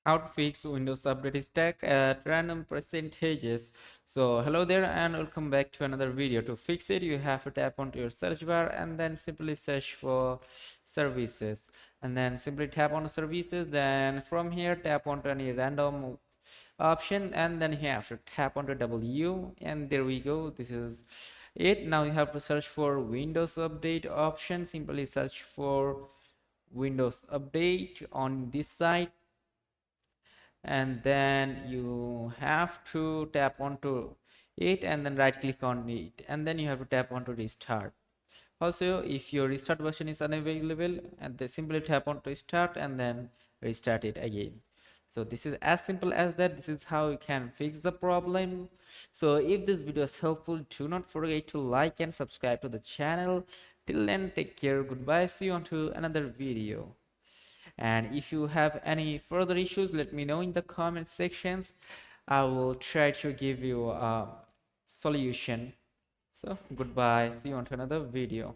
How to fix Windows Update stack at random percentages. So hello there and welcome back to another video. To fix it, you have to tap onto your search bar and then simply search for services, and then simply tap on services. Then from here tap onto any random option, and then you have to tap onto W, and there we go. This is it. Now you have to search for Windows Update option. Simply search for Windows Update on this side, and then you have to tap onto it and then right click on it, and then you have to tap onto restart. Also, if your restart version is unavailable, and they simply tap onto start and then restart it again. So this is as simple as that. This is how you can fix the problem. So if this video is helpful, do not forget to like and subscribe to the channel. Till then, take care, goodbye, see you on to another video. And if you have any further issues, let me know in the comment sections. I will try to give you a solution. So goodbye, see you on to another video.